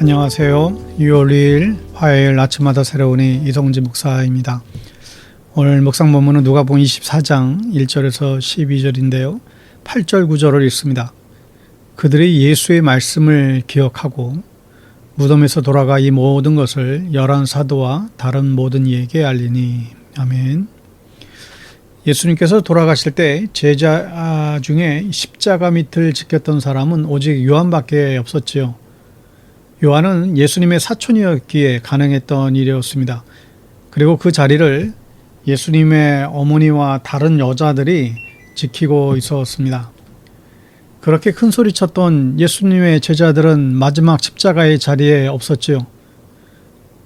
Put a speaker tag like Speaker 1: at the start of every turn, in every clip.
Speaker 1: 안녕하세요. 6월 2일 화요일 아침마다 새로우니 이동진 목사입니다. 오늘 묵상 본문은 누가복음 24장 1절에서 12절인데요. 8절 9절을 읽습니다. 그들이 예수의 말씀을 기억하고 무덤에서 돌아가 이 모든 것을 열한 사도와 다른 모든 이에게 알리니. 아멘. 예수님께서 돌아가실 때 제자 중에 십자가 밑을 지켰던 사람은 오직 요한밖에 없었지요. 요한은 예수님의 사촌이었기에 가능했던 일이었습니다. 그리고 그 자리를 예수님의 어머니와 다른 여자들이 지키고 있었습니다. 그렇게 큰 소리 쳤던 예수님의 제자들은 마지막 십자가의 자리에 없었지요.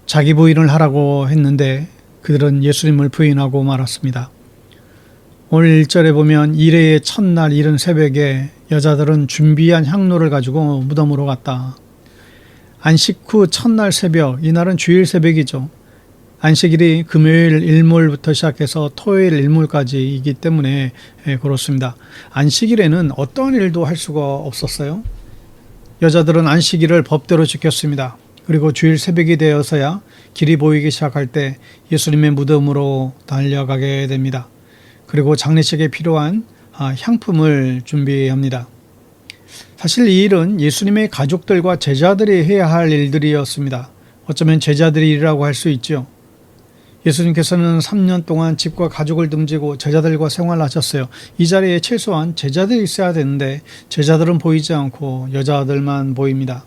Speaker 1: 자기 부인을 하라고 했는데 그들은 예수님을 부인하고 말았습니다. 오늘 1절에 보면 이레의 첫날 이른 새벽에 여자들은 준비한 향로를 가지고 무덤으로 갔다. 안식 후 첫날 새벽, 이날은 주일 새벽이죠. 안식일이 금요일 일몰부터 시작해서 토요일 일몰까지이기 때문에 그렇습니다. 안식일에는 어떠한 일도 할 수가 없었어요. 여자들은 안식일을 법대로 지켰습니다. 그리고 주일 새벽이 되어서야 길이 보이기 시작할 때 예수님의 무덤으로 달려가게 됩니다. 그리고 장례식에 필요한 향품을 준비합니다. 사실 이 일은 예수님의 가족들과 제자들이 해야 할 일들이었습니다. 어쩌면 제자들의 일이라고 할 수 있죠. 예수님께서는 3년 동안 집과 가족을 등지고 제자들과 생활하셨어요. 이 자리에 최소한 제자들이 있어야 되는데 제자들은 보이지 않고 여자들만 보입니다.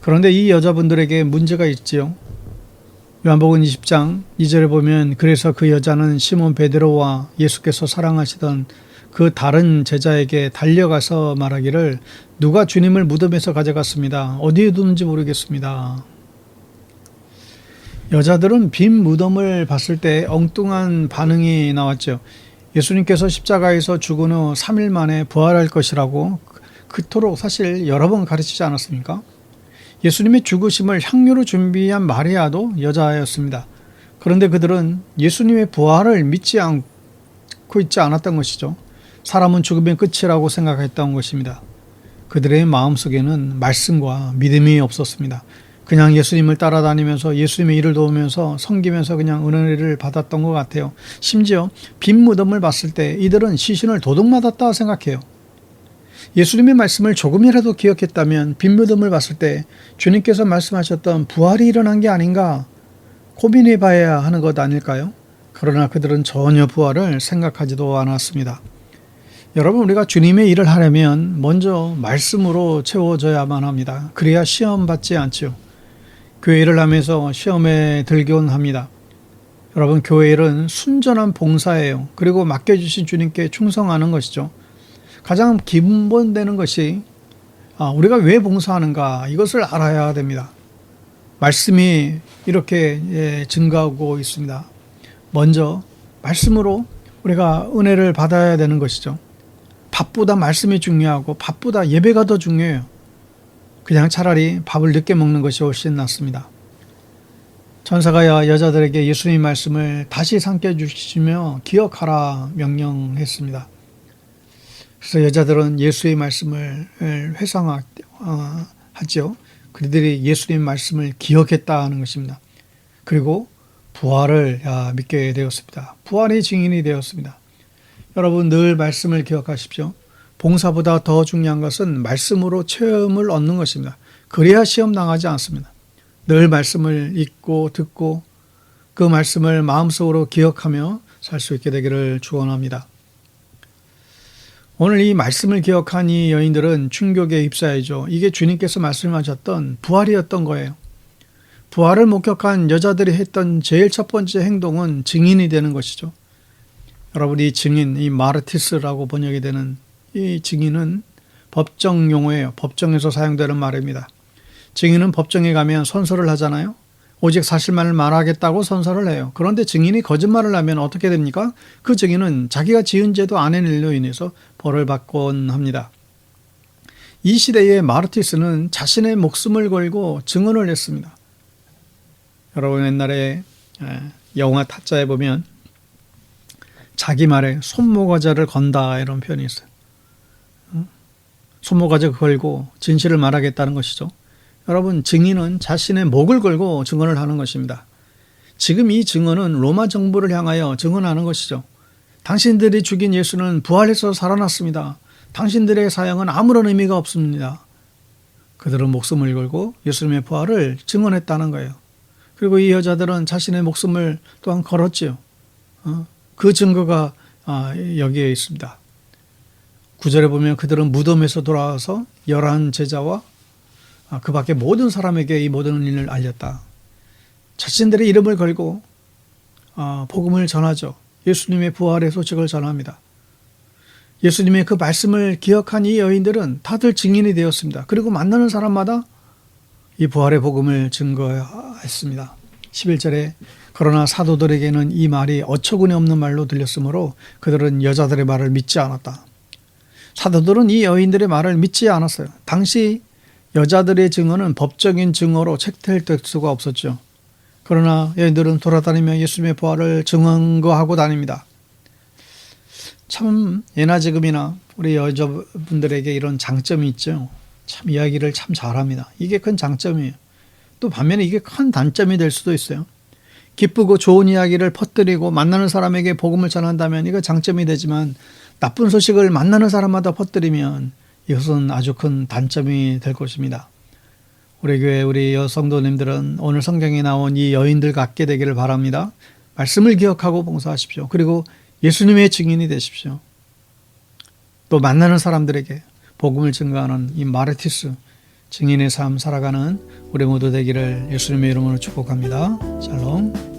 Speaker 1: 그런데 이 여자분들에게 문제가 있지요. 요한복음 20장 2절에 보면 그래서 그 여자는 시몬 베드로와 예수께서 사랑하시던 그 다른 제자에게 달려가서 말하기를 누가 주님을 무덤에서 가져갔습니다. 어디에 두는지 모르겠습니다. 여자들은 빈 무덤을 봤을 때 엉뚱한 반응이 나왔죠. 예수님께서 십자가에서 죽은 후 3일 만에 부활할 것이라고 그토록 사실 여러 번 가르치지 않았습니까? 예수님의 죽으심을 향유로 준비한 마리아도 여자였습니다. 그런데 그들은 예수님의 부활을 믿지 않고 있지 않았던 것이죠. 사람은 죽으면 끝이라고 생각했던 것입니다. 그들의 마음속에는 말씀과 믿음이 없었습니다. 그냥 예수님을 따라다니면서 예수님의 일을 도우면서 섬기면서 그냥 은혜를 받았던 것 같아요. 심지어 빈 무덤을 봤을 때 이들은 시신을 도둑맞았다 생각해요. 예수님의 말씀을 조금이라도 기억했다면 빈 무덤을 봤을 때 주님께서 말씀하셨던 부활이 일어난 게 아닌가 고민해 봐야 하는 것 아닐까요? 그러나 그들은 전혀 부활을 생각하지도 않았습니다. 여러분, 우리가 주님의 일을 하려면 먼저 말씀으로 채워져야만 합니다. 그래야 시험 받지 않죠. 교회 일을 하면서 시험에 들곤 합니다. 여러분, 교회 일은 순전한 봉사예요. 그리고 맡겨주신 주님께 충성하는 것이죠. 가장 기본되는 것이 우리가 왜 봉사하는가 이것을 알아야 됩니다. 말씀이 이렇게 증가하고 있습니다. 먼저 말씀으로 우리가 은혜를 받아야 되는 것이죠. 밥보다 말씀이 중요하고 밥보다 예배가 더 중요해요. 그냥 차라리 밥을 늦게 먹는 것이 훨씬 낫습니다. 천사가 여자들에게 예수님의 말씀을 다시 삼켜주시며 기억하라 명령했습니다. 그래서 여자들은 예수의 말씀을 회상하죠. 그들이 예수님의 말씀을 기억했다는 것입니다. 그리고 부활을 믿게 되었습니다. 부활의 증인이 되었습니다. 여러분 늘 말씀을 기억하십시오. 봉사보다 더 중요한 것은 말씀으로 체험을 얻는 것입니다. 그래야 시험 당하지 않습니다. 늘 말씀을 읽고 듣고 그 말씀을 마음속으로 기억하며 살 수 있게 되기를 축원합니다. 오늘 이 말씀을 기억한 이 여인들은 충격에 휩싸이죠. 이게 주님께서 말씀하셨던 부활이었던 거예요. 부활을 목격한 여자들이 했던 제일 첫 번째 행동은 증인이 되는 것이죠. 여러분 이 증인, 이 마르티스라고 번역이 되는 이 증인은 법정 용어예요. 법정에서 사용되는 말입니다. 증인은 법정에 가면 선서를 하잖아요. 오직 사실만을 말하겠다고 선서를 해요. 그런데 증인이 거짓말을 하면 어떻게 됩니까? 그 증인은 자기가 지은 죄도 아는 일로 인해서 벌을 받곤 합니다. 이 시대의 마르티스는 자신의 목숨을 걸고 증언을 했습니다. 여러분 옛날에 영화 타짜에 보면 자기 말에 손모가지를 건다 이런 표현이 있어요. 손모가지 걸고 진실을 말하겠다는 것이죠. 여러분, 증인은 자신의 목을 걸고 증언을 하는 것입니다. 지금 이 증언은 로마 정부를 향하여 증언하는 것이죠. 당신들이 죽인 예수는 부활해서 살아났습니다. 당신들의 사형은 아무런 의미가 없습니다. 그들은 목숨을 걸고 예수님의 부활을 증언했다는 거예요. 그리고 이 여자들은 자신의 목숨을 또한 걸었지요. 그 증거가 여기에 있습니다. 9절에 보면 그들은 무덤에서 돌아와서 11 제자와 그 밖에 모든 사람에게 이 모든 일을 알렸다. 자신들의 이름을 걸고 복음을 전하죠. 예수님의 부활의 소식을 전합니다. 예수님의 그 말씀을 기억한 이 여인들은 다들 증인이 되었습니다. 그리고 만나는 사람마다 이 부활의 복음을 증거했습니다. 11절에 그러나 사도들에게는 이 말이 어처구니 없는 말로 들렸으므로 그들은 여자들의 말을 믿지 않았다. 사도들은 이 여인들의 말을 믿지 않았어요. 당시 여자들의 증언은 법적인 증거로 채택될 수가 없었죠. 그러나 여인들은 돌아다니며 예수님의 부활을 증언하고 다닙니다. 참 예나 지금이나 우리 여자분들에게 이런 장점이 있죠. 참 이야기를 참 잘합니다. 이게 큰 장점이에요. 또 반면에 이게 큰 단점이 될 수도 있어요. 기쁘고 좋은 이야기를 퍼뜨리고 만나는 사람에게 복음을 전한다면 이거 장점이 되지만 나쁜 소식을 만나는 사람마다 퍼뜨리면 이것은 아주 큰 단점이 될 것입니다. 우리 교회 우리 여성도님들은 오늘 성경에 나온 이 여인들 같게 되기를 바랍니다. 말씀을 기억하고 봉사하십시오. 그리고 예수님의 증인이 되십시오. 또 만나는 사람들에게 복음을 증거하는 이 마르티스 증인의 삶 살아가는 우리 모두 되기를 예수님의 이름으로 축복합니다. 샬롬.